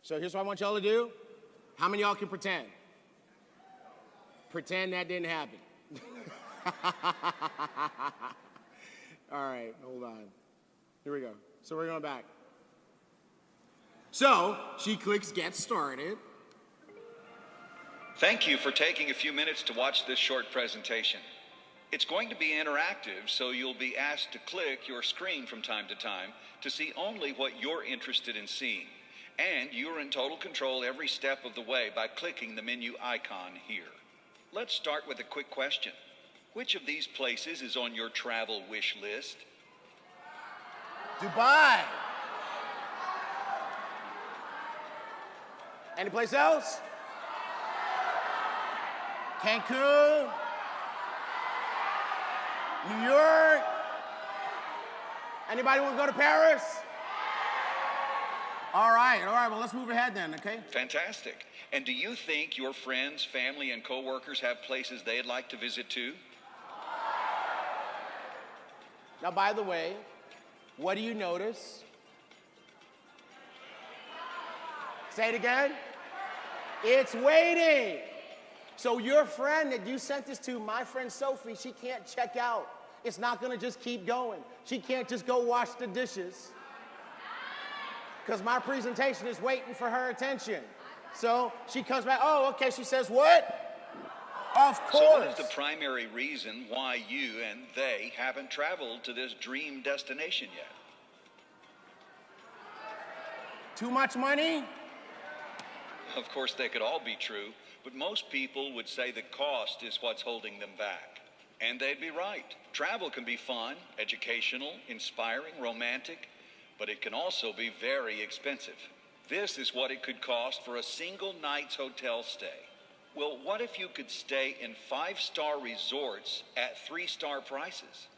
So here's what I want y'all to do. How many of y'all can pretend? Pretend that didn't happen. All right, hold on. Here we go. So we're going back. So she clicks get started. Thank you for taking a few minutes to watch this short presentation. It's going to be interactive, so you'll be asked to click your screen from time to time to see only what you're interested in seeing. And you're in total control every step of the way by clicking the menu icon here. Let's start with a quick question. Which of these places is on your travel wish list? Dubai. Any place else? Cancun. New York. Anybody want to go to Paris? All right, well, let's move ahead then, okay? Fantastic. And do you think your friends, family, and coworkers have places they'd like to visit too? Now, by the way, what do you notice? Say it again. It's waiting. So your friend that you sent this to, my friend Sophie, she can't check out. It's not gonna just keep going. She can't just go wash the dishes, because my presentation is waiting for her attention. So she comes back, oh, okay, she says, what? Of course. So what is the primary reason why you and they haven't traveled to this dream destination yet? Too much money? Of course, they could all be true, but most people would say the cost is what's holding them back. And they'd be right. Travel can be fun, educational, inspiring, romantic, but it can also be very expensive. This is what it could cost for a single night's hotel stay. Well, what if you could stay in 5-star resorts at 3-star prices?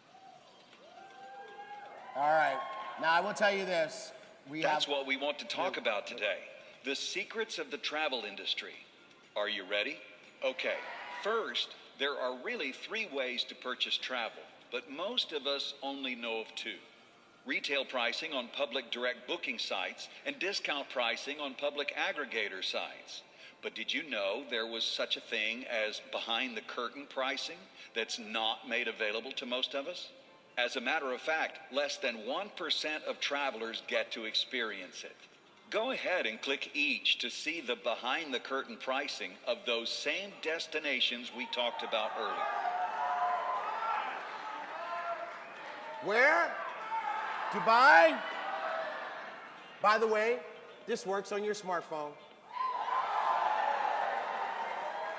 All right, now I will tell you this. That's what we want to talk about today. The secrets of the travel industry. Are you ready? Okay, first, there are really 3 ways to purchase travel, but most of us only know of 2. Retail pricing on public direct booking sites and discount pricing on public aggregator sites. But did you know there was such a thing as behind the curtain pricing that's not made available to most of us? As a matter of fact, less than 1% of travelers get to experience it. Go ahead and click each to see the behind the curtain pricing of those same destinations we talked about earlier. Where? Dubai? By the way, this works on your smartphone.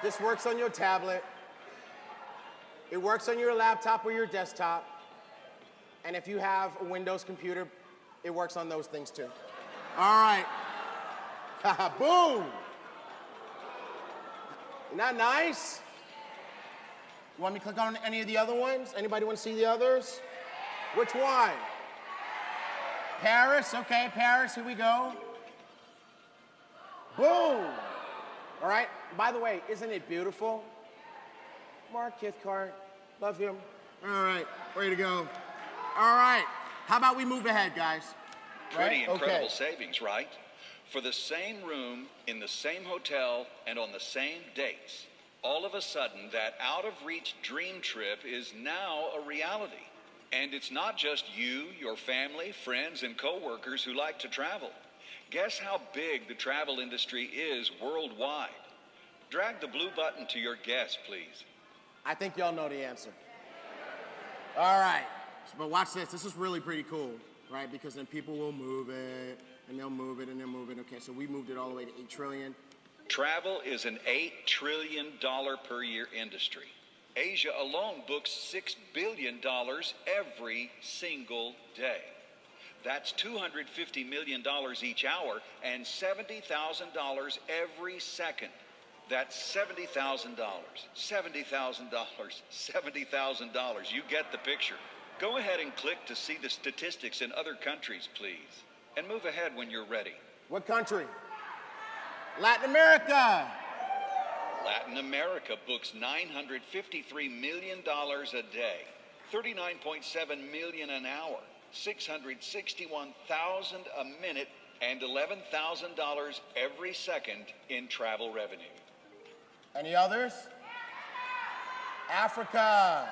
This works on your tablet. It works on your laptop or your desktop. And if you have a Windows computer, it works on those things too. All right. Boom. Isn't that nice? You want me to click on any of the other ones? Anybody want to see the others? Which one? Paris, okay, Paris, here we go. Boom. All right, by the way, isn't it beautiful? Mark Cathcart, love him. All right, way to go. All right, how about we move ahead, guys? Pretty incredible savings, right? For the same room, in the same hotel, and on the same dates, all of a sudden, that out-of-reach dream trip is now a reality. And it's not just you, your family, friends, and coworkers who like to travel. Guess how big the travel industry is worldwide? Drag the blue button to your guess, please. I think y'all know the answer. All right, but watch this. This is really pretty cool, right? Because then people will move it, and they'll move it, and they'll move it. Okay, so we moved it all the way to 8 trillion. Travel is an $8 trillion per year industry. Asia alone books $6 billion every single day. That's $250 million each hour and $70,000 every second. That's $70,000, $70,000, $70,000. You get the picture. Go ahead and click to see the statistics in other countries, please. And move ahead when you're ready. What country? Latin America. Latin America books $953 million a day, $39.7 million an hour, $661,000 a minute and $11,000 every second in travel revenue. Any others? Africa.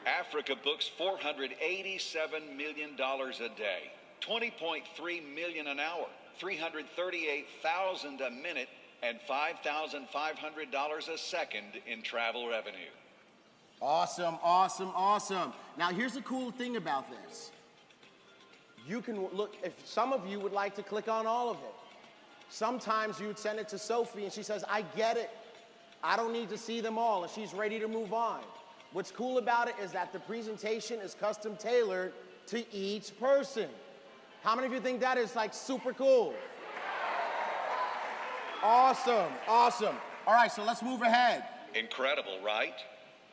Africa books $487 million a day, $20.3 million an hour, $338,000 a minute, and $5,500 a second in travel revenue. Awesome, awesome, awesome. Now here's the cool thing about this. You can look, if some of you would like to click on all of it. Sometimes you would send it to Sophie and she says, I get it. I don't need to see them all, and she's ready to move on. What's cool about it is that the presentation is custom tailored to each person. How many of you think that is like super cool? Awesome, awesome. All right, so let's move ahead. Incredible, right?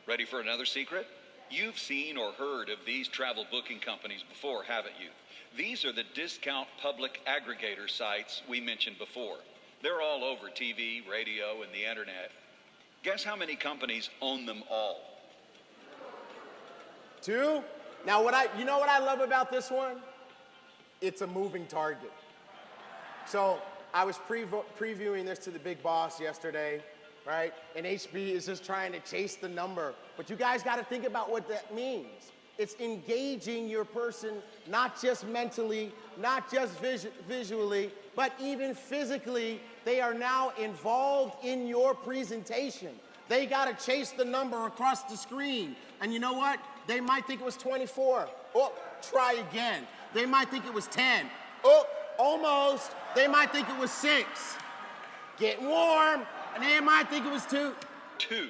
Ready for another secret? You've seen or heard of these travel booking companies before, haven't you? These are the discount public aggregator sites we mentioned before. They're all over TV, radio, and the internet. Guess how many companies own them all? 2. Now, you know what I love about this one? It's a moving target. So I was previewing this to the big boss yesterday, right? And HB is just trying to chase the number. But you guys got to think about what that means. It's engaging your person, not just mentally, not just visually, but even physically. They are now involved in your presentation. They got to chase the number across the screen. And you know what? They might think it was 24. Oh, try again. They might think it was 10. Oh, almost. They might think it was 6. Getting warm. And they might think it was 2. 2.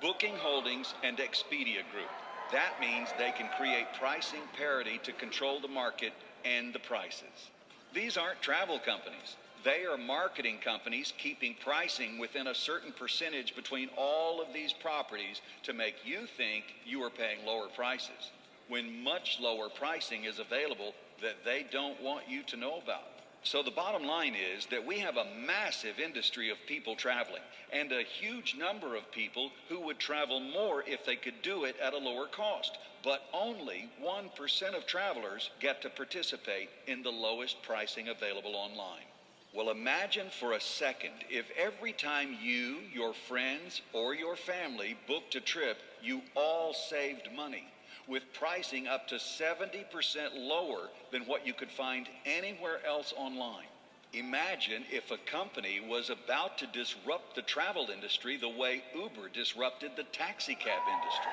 Booking Holdings and Expedia Group. That means they can create pricing parity to control the market and the prices. These aren't travel companies. They are marketing companies keeping pricing within a certain percentage between all of these properties to make you think you are paying lower prices, when much lower pricing is available that they don't want you to know about. So the bottom line is that we have a massive industry of people traveling and a huge number of people who would travel more if they could do it at a lower cost. But only 1% of travelers get to participate in the lowest pricing available online. Well, imagine for a second if every time you, your friends, or your family booked a trip, you all saved money, with pricing up to 70% lower than what you could find anywhere else online. Imagine if a company was about to disrupt the travel industry the way Uber disrupted the taxi cab industry.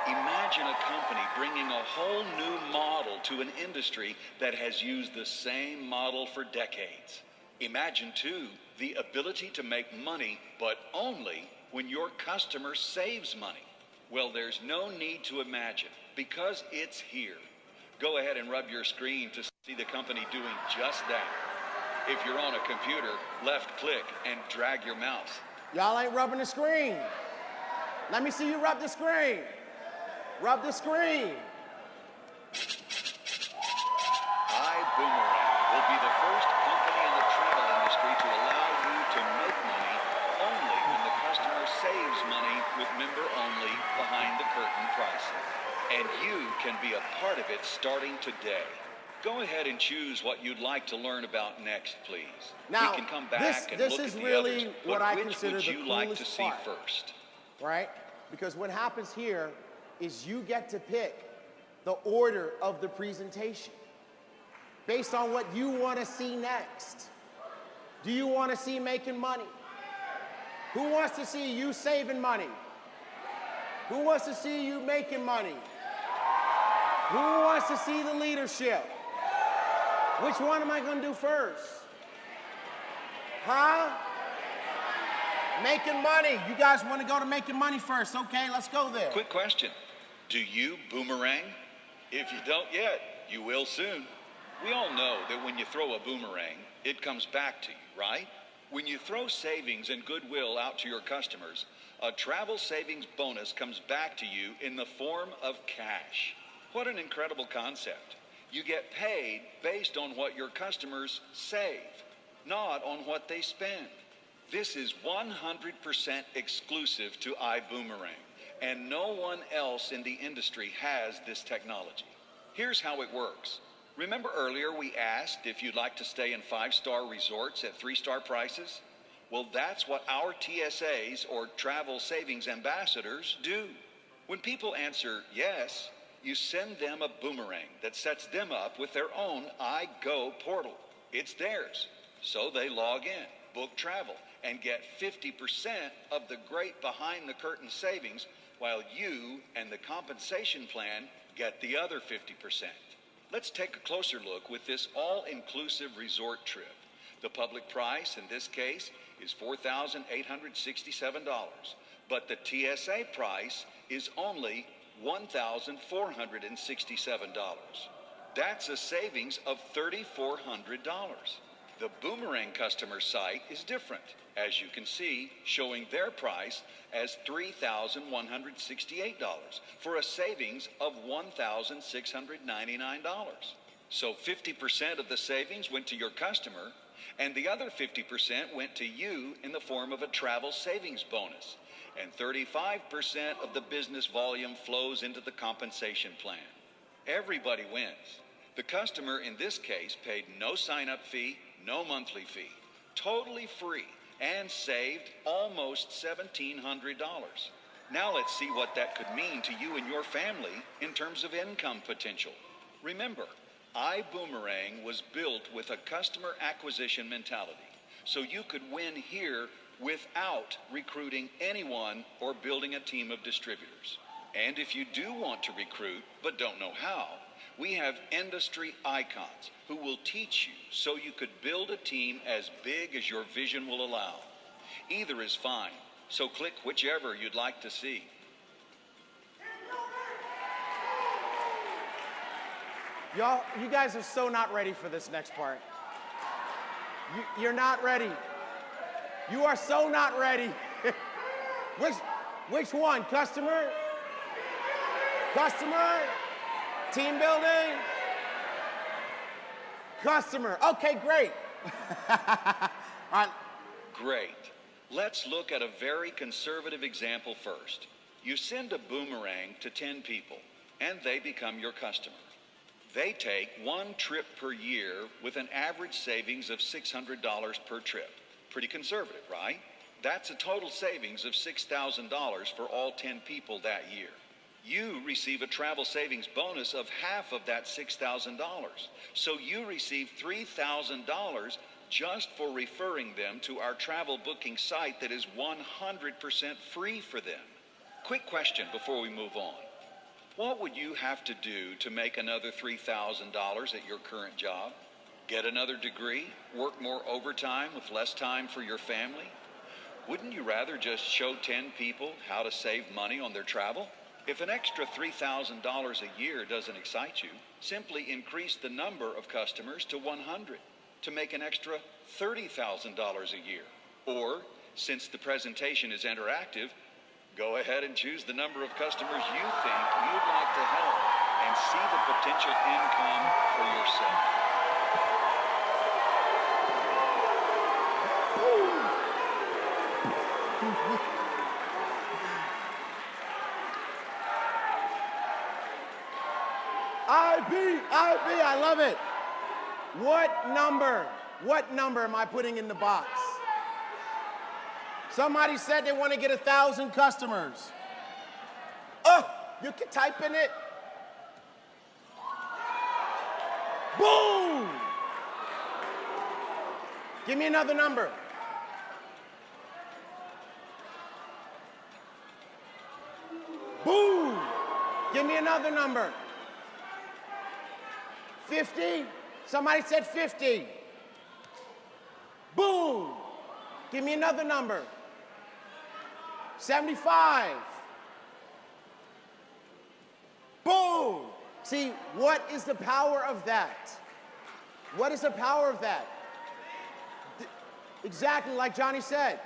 Imagine a company bringing a whole new model to an industry that has used the same model for decades. Imagine, too, the ability to make money, but only when your customer saves money. Well, there's no need to imagine, because it's here. Go ahead and rub your screen to see the company doing just that. If you're on a computer, left click and drag your mouse. Y'all ain't rubbing the screen. Let me see you rub the screen. Rub the screen. IBuumerang will be the first company in the travel industry to allow you to make money only when the customer saves money with member-only behind-the-curtain pricing. And you can be a part of it starting today. Go ahead and choose what you'd like to learn about next, please. Now, we can come back and this look is at the really others, what but I which consider would the you like to coolest see part. first? Right? Because what happens here is you get to pick the order of the presentation based on what you want to see next. Do you want to see making money? Who wants to see you saving money? Who wants to see you making money? Who wants to see the leadership? Which one am I going to do first? Huh? Making money. You guys want to go to making money first. Okay, let's go there. Quick question. Do you boomerang? If you don't yet, you will soon. We all know that when you throw a boomerang, it comes back to you, right? When you throw savings and goodwill out to your customers, a travel savings bonus comes back to you in the form of cash. What an incredible concept. You get paid based on what your customers save, not on what they spend. This is 100% exclusive to IBuumerang, and no one else in the industry has this technology. Here's how it works. Remember earlier we asked if you'd like to stay in 5-star resorts at 3-star prices? Well, that's what our TSAs, or Travel Savings Ambassadors, do. When people answer yes, you send them a boomerang that sets them up with their own iGo portal. It's theirs. So they log in, book travel, and get 50% of the great behind-the-curtain savings, while you and the compensation plan get the other 50%. Let's take a closer look with this all-inclusive resort trip. The public price in this case is $4,867, but the TSA price is only $1,467. That's a savings of $3,400. The Boomerang customer site is different, as you can see, showing their price as $3,168 for a savings of $1,699. So 50% of the savings went to your customer, and the other 50% went to you in the form of a travel savings bonus. And 35% of the business volume flows into the compensation plan. Everybody wins. The customer in this case paid no sign-up fee, no monthly fee, totally free, and saved almost $1,700. Now let's see what that could mean to you and your family in terms of income potential. Remember, iBuumerang was built with a customer acquisition mentality, so you could win here without recruiting anyone or building a team of distributors. And if you do want to recruit but don't know how, we have industry icons who will teach you so you could build a team as big as your vision will allow. Either is fine, so click whichever you'd like to see. Y'all, you guys are so not ready for this next part. You're not ready. You are so not ready. Which one? Customer? Customer? Team building? Customer. Okay, great. All right. Great. Let's look at a very conservative example first. You send a boomerang to 10 people, and they become your customer. They take one trip per year with an average savings of $600 per trip. Pretty conservative, right? That's a total savings of $6,000 for all 10 people that year. You receive a travel savings bonus of half of that $6,000. So you receive $3,000 just for referring them to our travel booking site that is 100% free for them. Quick question before we move on. What would you have to do to make another $3,000 at your current job? Get another degree? Work more overtime with less time for your family? Wouldn't you rather just show 10 people how to save money on their travel? If an extra $3,000 a year doesn't excite you, simply increase the number of customers to 100 to make an extra $30,000 a year. Or, since the presentation is interactive, go ahead and choose the number of customers you think you'd like to help and see the potential income for yourself. IB, I love it. What number am I putting in the box? Somebody said they want to get 1,000 customers. Oh, you can type in it. Boom! Give me another number. Boom! Give me another number. 50? Somebody said 50. Boom! Give me another number. 75. Boom! See, what is the power of that? What is the power of that? Exactly like Johnny said,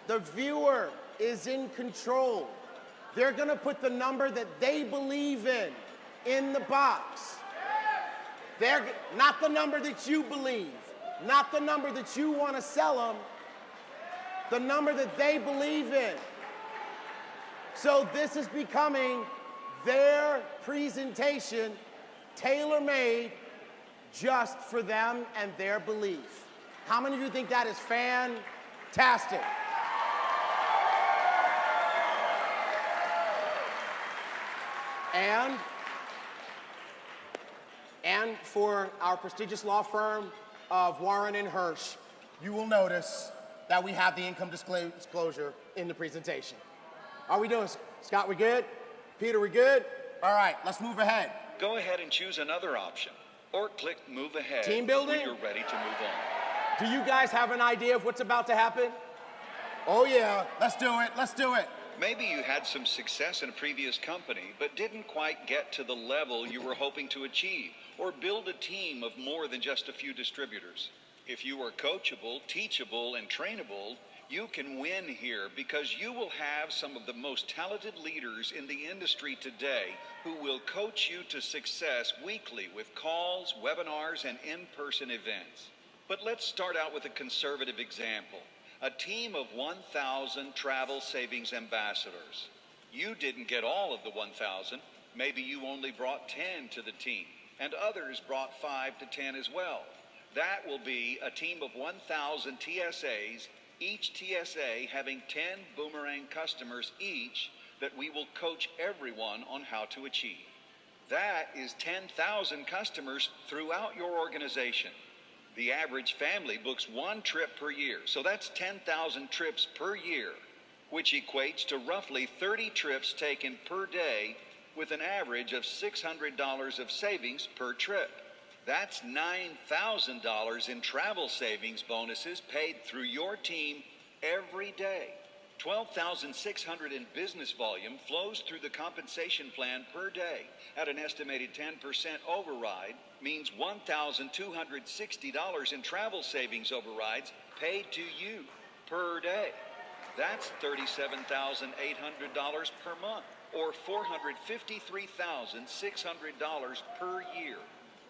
the viewer is in control. They're gonna put the number that they believe in the box. They're not the number that you believe, not the number that you want to sell them, the number that they believe in. So this is becoming their presentation, tailor-made just for them and their belief. How many of you think that is fantastic? And for our prestigious law firm of Warren and Hirsch, you will notice that we have the income disclosure in the presentation. Are we doing, Scott, we good? Peter, we good? All right, let's move ahead. Go ahead and choose another option, or click Move Ahead Team building? when you're ready to move on. Do you guys have an idea of what's about to happen? Oh yeah, let's do it, let's do it. Maybe you had some success in a previous company, but didn't quite get to the level you were hoping to achieve, or build a team of more than just a few distributors. If you are coachable, teachable, and trainable, you can win here because you will have some of the most talented leaders in the industry today who will coach you to success weekly with calls, webinars, and in-person events. But let's start out with a conservative example. A team of 1,000 travel savings ambassadors. You didn't get all of the 1,000. Maybe you only brought 10 to the team, and others brought 5 to 10 as well. That will be a team of 1,000 TSAs, each TSA having 10 Boomerang customers each that we will coach everyone on how to achieve. That is 10,000 customers throughout your organization. The average family books 1 trip per year, so that's 10,000 trips per year, which equates to roughly 30 trips taken per day with an average of $600 of savings per trip. That's $9,000 in travel savings bonuses paid through your team every day. $12,600 in business volume flows through the compensation plan per day at an estimated 10% override, means $1,260 in travel savings overrides paid to you per day. That's $37,800 per month, or $453,600 per year.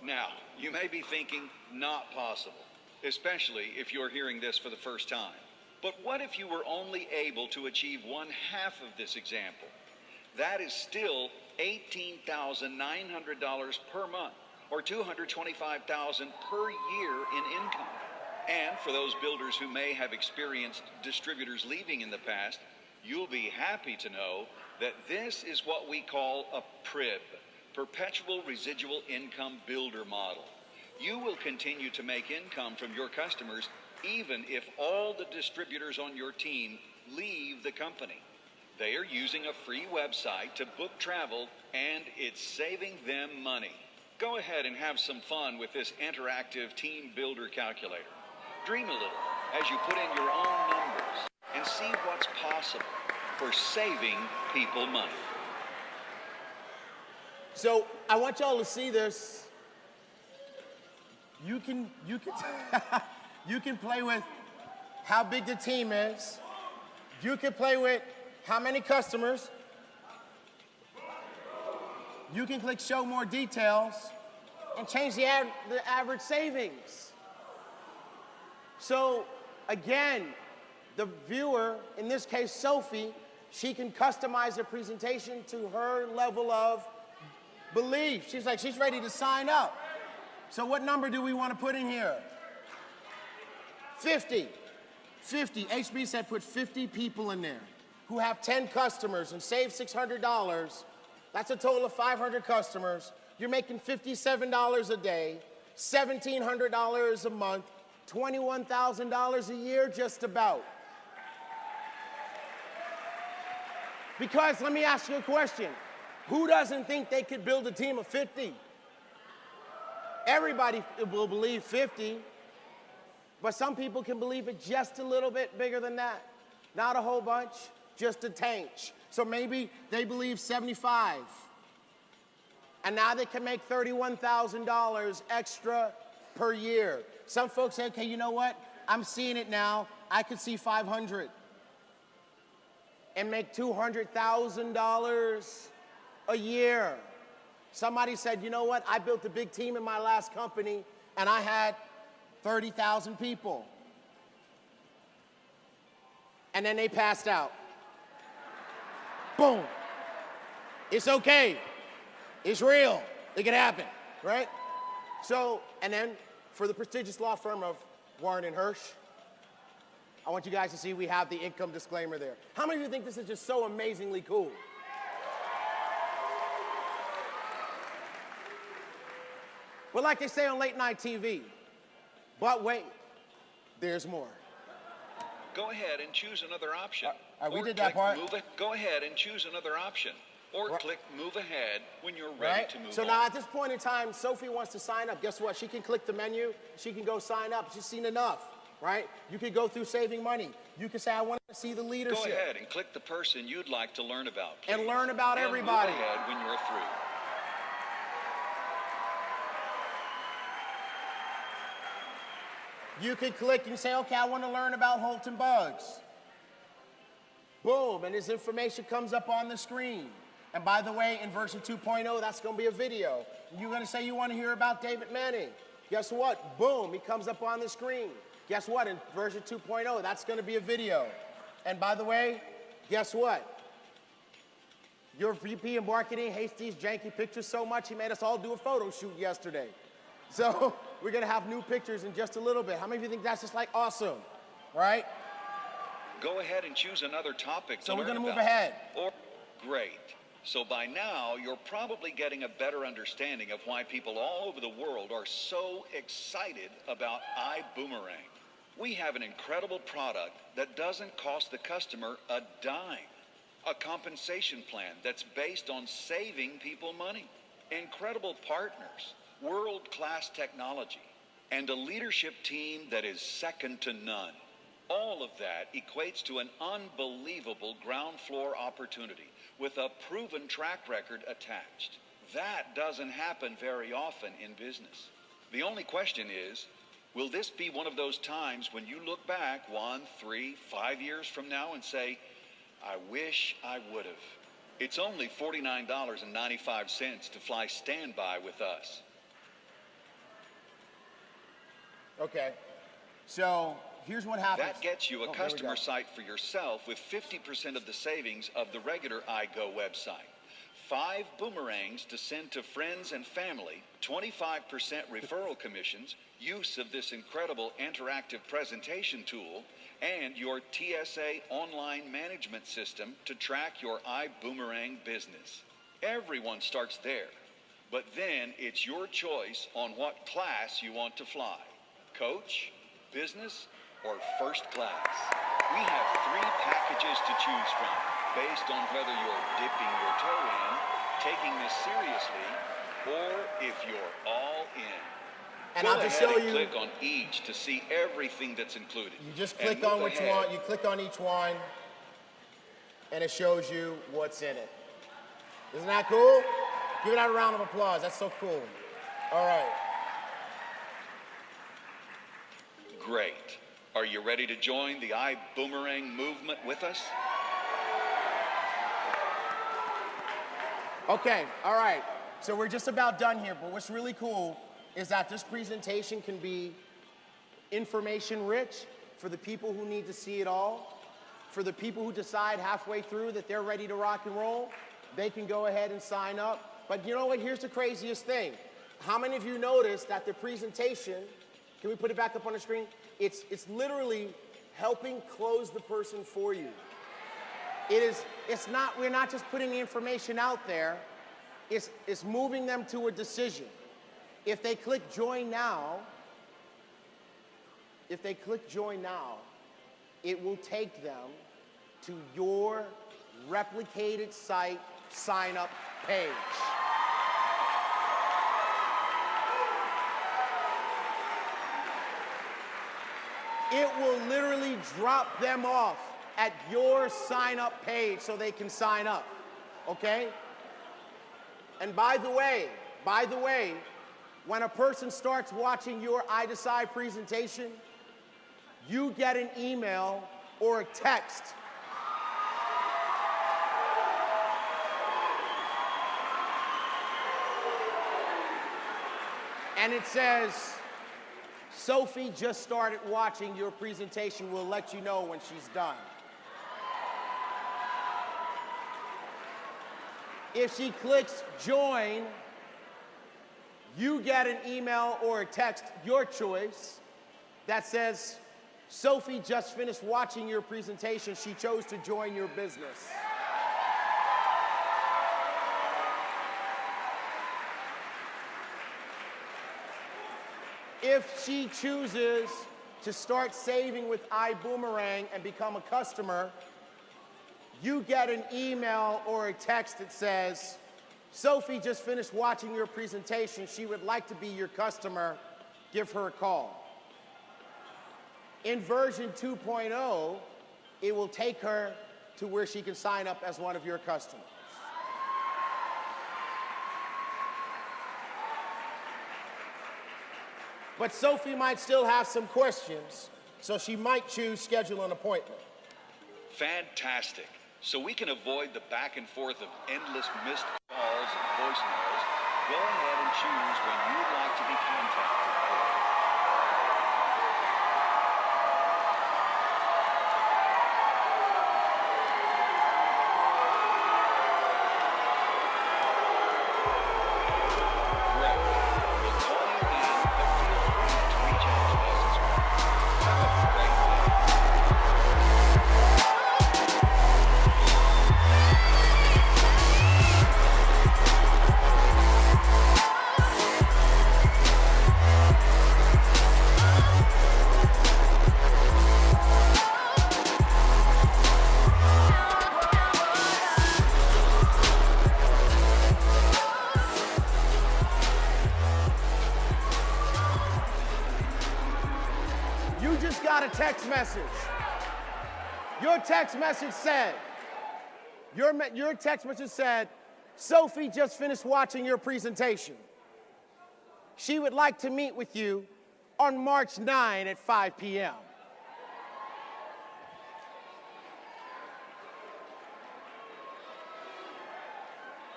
Now, you may be thinking, not possible, especially if you're hearing this for the first time. But what if you were only able to achieve 1/2 of this example? That is still $18,900 per month, or $225,000 per year in income. And for those builders who may have experienced distributors leaving in the past, you'll be happy to know that this is what we call a PRIB, Perpetual Residual Income Builder Model. You will continue to make income from your customers even if all the distributors on your team leave the company. They are using a free website to book travel, and it's saving them money. Go ahead and have some fun with this interactive team builder calculator. Dream a little as you put in your own numbers and see what's possible for saving people money. So I want y'all to see this. You can you can play with how big the team is. You can play with how many customers. You can click show more details and change the average savings. So again, the viewer, in this case Sophie, she can customize the presentation to her level of belief. She's ready to sign up. So what number do we want to put in here? 50. 50. HB said put 50 people in there who have 10 customers and save $600. That's a total of 500 customers. You're making $57 a day, $1,700 a month, $21,000 a year just about. Because let me ask you a question. Who doesn't think they could build a team of 50? Everybody will believe 50, but some people can believe it just a little bit bigger than that. Not a whole bunch, just a tanch. So maybe they believe 75. And now they can make $31,000 extra per year. Some folks say, okay, you know what? I'm seeing it now. I could see 500 and make $200,000 a year. Somebody said, you know what? I built a big team in my last company and I had 30,000 people. And then they passed out. Boom. It's okay. It's real. It can happen, right? So, and then for the prestigious law firm of Warren and Hirsch, I want you guys to see we have the income disclaimer there. How many of you think this is just so amazingly cool? Well, like they say on late night TV, but wait, there's more. Go ahead and choose another option. We Or did that click part. Go ahead and choose another option. Or click move ahead when you're ready Right? to move So on. now at this point in time, Sophie wants to sign up. Guess what? She can click the menu. She can go sign up. She's seen enough, right? You could go through saving money. You can say, I want to see the leadership. Go ahead and click the person you'd like to learn about. And please. learn about And everybody. Move ahead when you're through. You could click and say, okay, I want to learn about Holton Bugs. Boom, and this information comes up on the screen. And by the way, in version 2.0, that's going to be a video. You're going to say you want to hear about David Manning. Guess what? Boom, he comes up on the screen. Guess what? In version 2.0, that's going to be a video. And by the way, guess what? Your VP of marketing hates these janky pictures so much, he made us all do a photo shoot yesterday. So we're going to have new pictures in just a little bit. How many of you think that's just like awesome, right? Go ahead and choose another topic So to we're learn going to move about. ahead. Great. So by now, you're probably getting a better understanding of why people all over the world are so excited about iBuumerang. We have an incredible product that doesn't cost the customer a dime. A compensation plan that's based on saving people money. Incredible partners, world-class technology, and a leadership team that is second to none. All of that equates to an unbelievable ground floor opportunity with a proven track record attached. That doesn't happen very often in business. The only question is, will this be one of those times when you look back 1, 3, 5 years from now and say, I wish I would have. It's only $49.95 to fly standby with us. Okay, so here's what happens. That gets you a there we customer go. site for yourself with 50% of the savings of the regular iGo website. 5 boomerangs to send to friends and family, 25% referral commissions, use of this incredible interactive presentation tool, and your TSA online management system to track your iBuumerang business. Everyone starts there, but then it's your choice on what class you want to fly. Coach, business, or first class. We have 3 packages to choose from based on whether you're dipping your toe in, taking this seriously, or if you're all in. And Go I'll just ahead show and you. click on each to see everything that's included. You just And click move on which ahead. one, you click on each one, and it shows you what's in it. Isn't that cool? Give it out a round of applause. That's so cool. All right. Great. Are you ready to join the iBuumerang movement with us? Okay, all right. So we're just about done here, but what's really cool is that this presentation can be information rich for the people who need to see it all. For the people who decide halfway through that they're ready to rock and roll, they can go ahead and sign up. But you know what? Here's the craziest thing. How many of you noticed that the presentation, can we put it back up on the screen? It's literally helping close the person for you. We're not just putting the information out there, it's moving them to a decision. If they click join now, it will take them to your replicated site sign up page. It will literally drop them off at your sign up page so they can sign up, okay? And by the way, when a person starts watching your iDecide presentation, you get an email or a text. And it says, Sophie just started watching your presentation. We'll let you know when she's done. If she clicks join, you get an email or a text, your choice, that says, Sophie just finished watching your presentation. She chose to join your business. If she chooses to start saving with iBuumerang and become a customer, you get an email or a text that says, Sophie just finished watching your presentation. She would like to be your customer. Give her a call. In version 2.0, it will take her to where she can sign up as one of your customers. But Sophie might still have some questions, so she might choose schedule an appointment. Fantastic. So we can avoid the back and forth of endless missed calls and voicemails. Go ahead and choose when you'd like to be contacted. Great. We'll call you in, but feel free to reach out to us as well. Have a great day. You just got a text message. Your text message said, Sophie just finished watching your presentation. She would like to meet with you on March 9 at 5 p.m.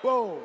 Boom.